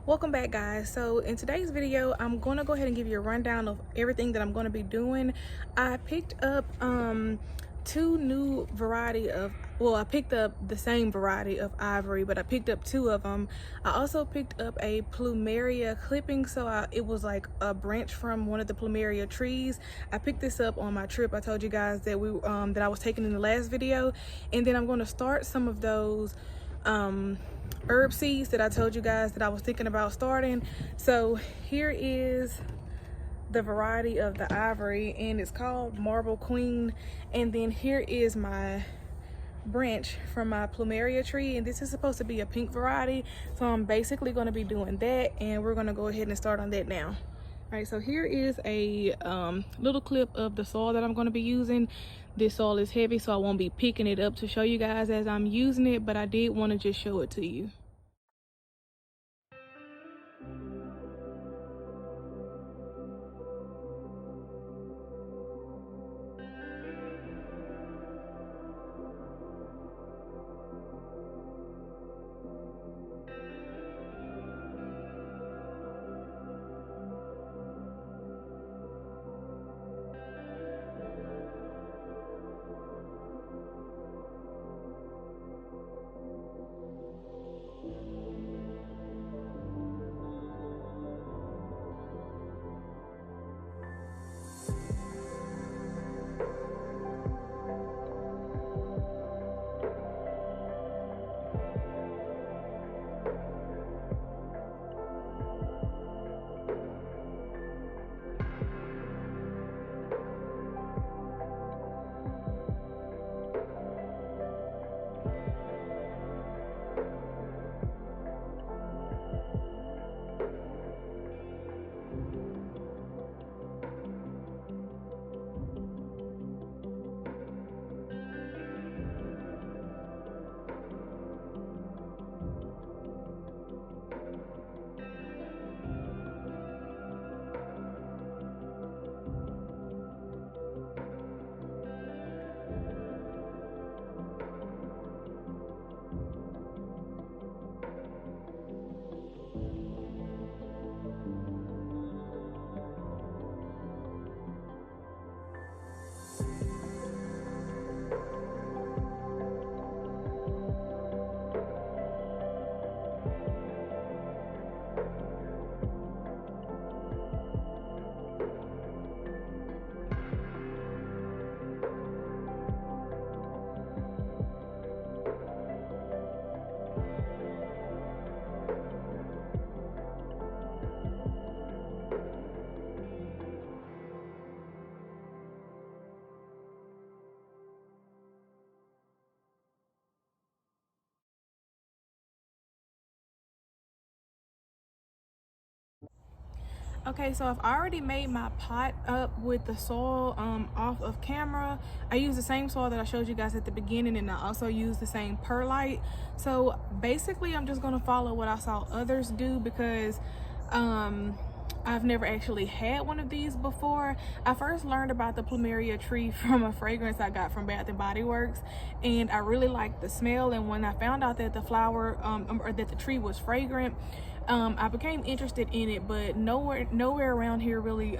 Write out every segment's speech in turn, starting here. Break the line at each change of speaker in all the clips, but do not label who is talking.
Welcome back, guys. So in today's video I'm going to go ahead and give you a rundown of everything that I'm going to be doing. I picked up two new variety of, well, I picked up the same variety of ivory, but I picked up two of them. I also picked up a Plumeria clipping, so it was like a branch from one of the Plumeria trees. I picked this up on my trip. I told you guys that that I was taking in the last video, and then I'm going to start some of those herb seeds that I told you guys that I was thinking about starting. So here is the variety of the ivory, and it's called Marble Queen. And then here is my branch from my Plumeria tree, and this is supposed to be a pink variety, so I'm basically going to be doing that, and we're going to go ahead and start on that now. All right, so here is a little clip of the soil that I'm going to be using. This soil is heavy, so I won't be picking it up to show you guys as I'm using it, but I did want to just show it to you. Okay, so I've already made my pot up with the soil off of camera. I used the same soil that I showed you guys at the beginning, and I also used the same perlite. So basically I'm just going to follow what I saw others do, because I've never actually had one of these before. I first learned about the Plumeria tree from a fragrance I got from Bath and Body Works, and I really liked the smell. And when I found out that the flower or that the tree was fragrant, I became interested in it, but nowhere around here really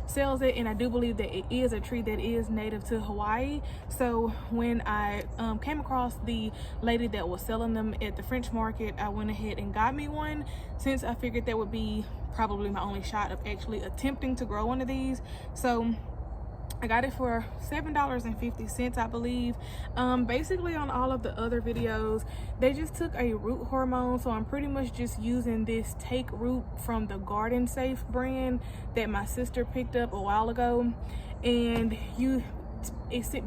sells it. And I do believe that it is a tree that is native to Hawaii. So when I came across the lady that was selling them at the French market, I went ahead and got me one, since I figured that would be probably my only shot of actually attempting to grow one of these. So I got it for $7.50, I believe. Basically on all of the other videos, they just took a root hormone, so I'm pretty much just using this Take Root from the Garden Safe brand that my sister picked up a while ago. And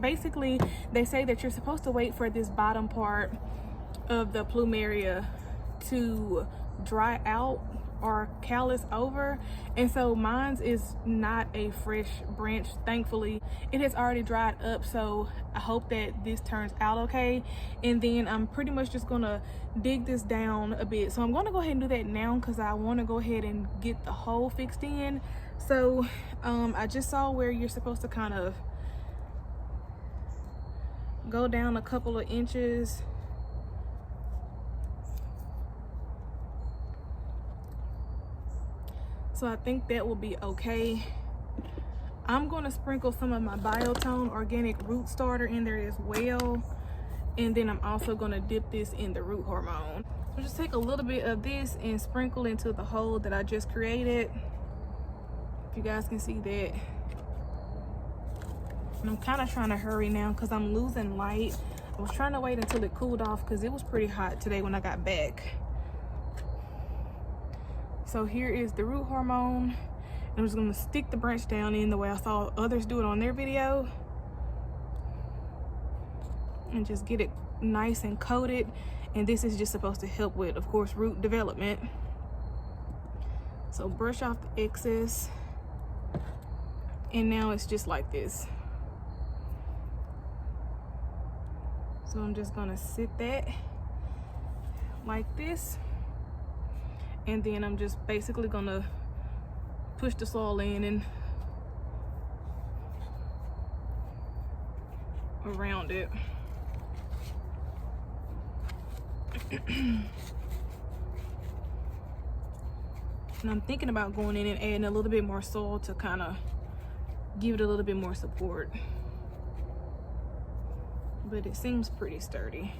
basically they say that you're supposed to wait for this bottom part of the Plumeria to dry out or callus over, and so mine's is not a fresh branch. Thankfully it has already dried up, so I hope that this turns out okay. And then I'm pretty much just gonna dig this down a bit, so I'm gonna go ahead and do that now because I want to go ahead and get the hole fixed in. So I just saw where you're supposed to kind of go down a couple of inches So I think that will be okay. I'm going to sprinkle some of my Biotone organic root starter in there as well. And then I'm also going to dip this in the root hormone. So just take a little bit of this and sprinkle into the hole that I just created. If you guys can see that. And I'm kind of trying to hurry now because I'm losing light. I was trying to wait until it cooled off because it was pretty hot today when I got back. So here is the root hormone. I'm just going to stick the branch down in the way I saw others do it on their video. And just get it nice and coated. And this is just supposed to help with, of course, root development. So brush off the excess. And now it's just like this. So I'm just going to sit that like this. And then I'm just basically going to push the soil in and around it. And I'm thinking about going in and adding a little bit more soil to kind of give it a little bit more support. But it seems pretty sturdy.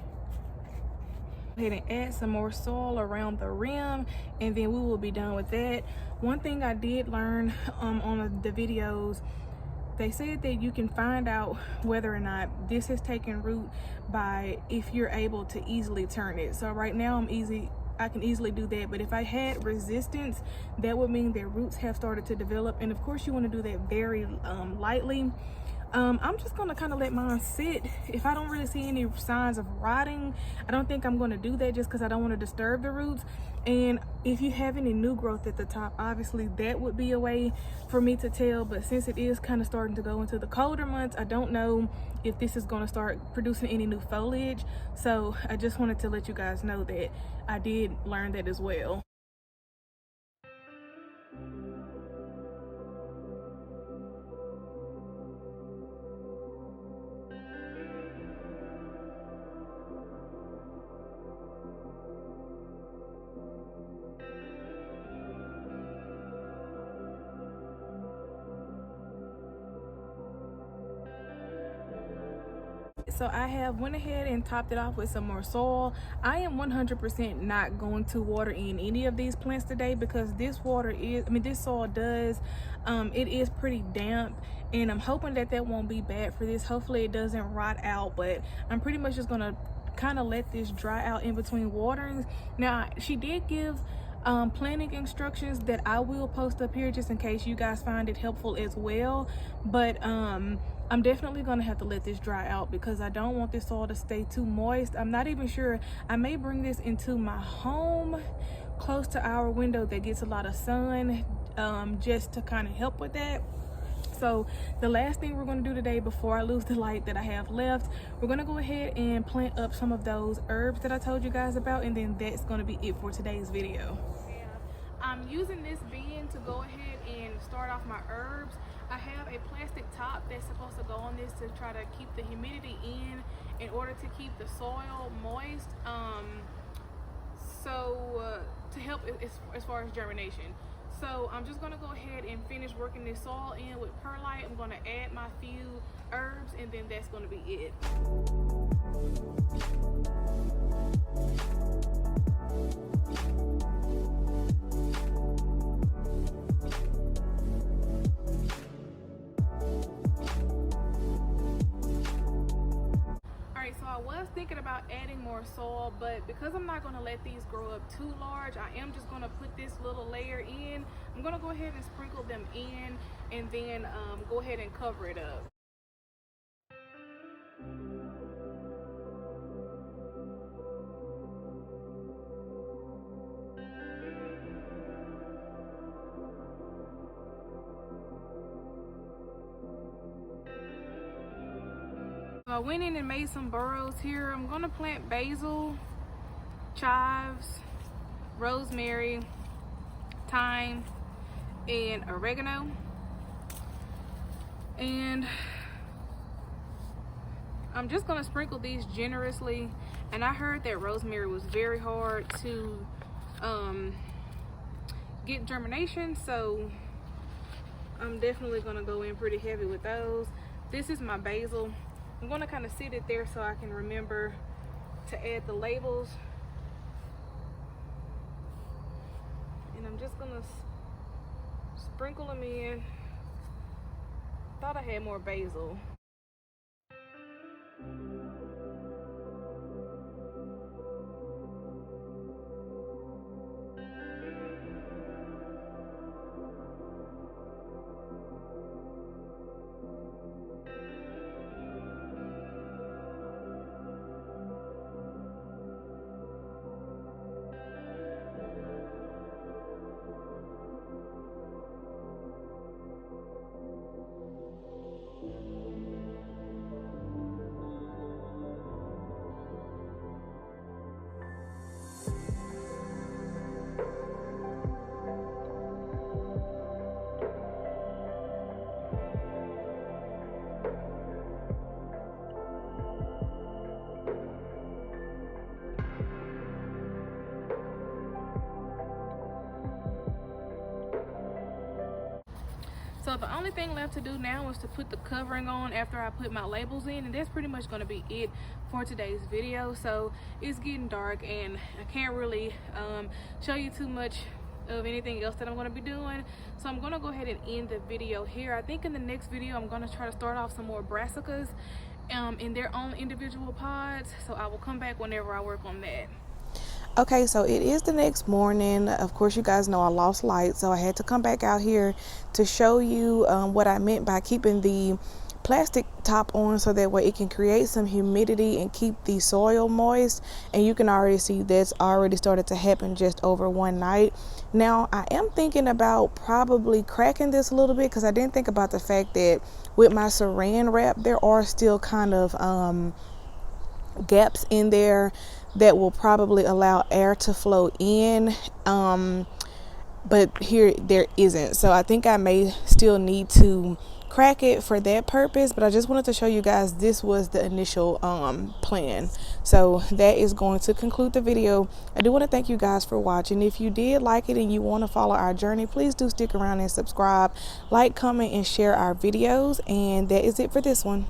Go ahead and add some more soil around the rim, and then we will be done with that. One thing I did learn on the videos, they said that you can find out whether or not this has taken root by if you're able to easily turn it. So right now I can easily do that, but if I had resistance, that would mean that roots have started to develop. And of course you want to do that very lightly. I'm just gonna kind of let mine sit. If I don't really see any signs of rotting, I don't think I'm gonna do that, just because I don't want to disturb the roots. And if you have any new growth at the top, obviously that would be a way for me to tell. But since it is kind of starting to go into the colder months, I don't know if this is going to start producing any new foliage. So I just wanted to let you guys know that I did learn that as well. So I have went ahead and topped it off with some more soil. I am 100% not going to water in any of these plants today, because this soil does, it is pretty damp, and I'm hoping that that won't be bad for this. Hopefully it doesn't rot out, but I'm pretty much just gonna kind of let this dry out in between waterings. Now she did give planting instructions that I will post up here just in case you guys find it helpful as well. But I'm definitely gonna have to let this dry out because I don't want this soil to stay too moist. I'm not even sure. I may bring this into my home close to our window that gets a lot of sun, just to kind of help with that. So the last thing we're going to do today before I lose the light that I have left, we're going to go ahead and plant up some of those herbs that I told you guys about, and then that's going to be it for today's video. I'm using this bin to go ahead and start off my herbs. I have a plastic top that's supposed to go on this to try to keep the humidity in order to keep the soil moist, to help as far as germination. So I'm just gonna go ahead and finish working this soil in with perlite. I'm gonna add my few herbs, and then that's gonna be it. Alright, so I was thinking about adding more soil, but because I'm not going to let these grow up too large, I am just going to put this little layer in. I'm going to go ahead and sprinkle them in, and then go ahead and cover it up. I went in and made some burrows here. I'm gonna plant basil, chives, rosemary, thyme, and oregano. And I'm just gonna sprinkle these generously. And I heard that rosemary was very hard to get germination, so I'm definitely gonna go in pretty heavy with those. This is my basil. I'm gonna kind of sit it there so I can remember to add the labels. And I'm just gonna sprinkle them in. Thought I had more basil. So the only thing left to do now is to put the covering on after I put my labels in, and that's pretty much going to be it for today's video. So it's getting dark and I can't really show you too much of anything else that I'm going to be doing, so I'm going to go ahead and end the video here. I think in the next video I'm going to try to start off some more brassicas in their own individual pods, so I will come back whenever I work on that.
Okay, so it is the next morning. Of course, you guys know I lost light, so I had to come back out here to show you what I meant by keeping the plastic top on, so that way it can create some humidity and keep the soil moist. And you can already see that's already started to happen just over one night. Now I am thinking about probably cracking this a little bit, because I didn't think about the fact that with my saran wrap there are still kind of gaps in there that will probably allow air to flow in, but here there isn't, so I think I may still need to crack it for that purpose. But I just wanted to show you guys this was the initial plan. So that is going to conclude the video. I do want to thank you guys for watching. If you did like it and you want to follow our journey, please do stick around and subscribe, like, comment, and share our videos. And that is it for this one.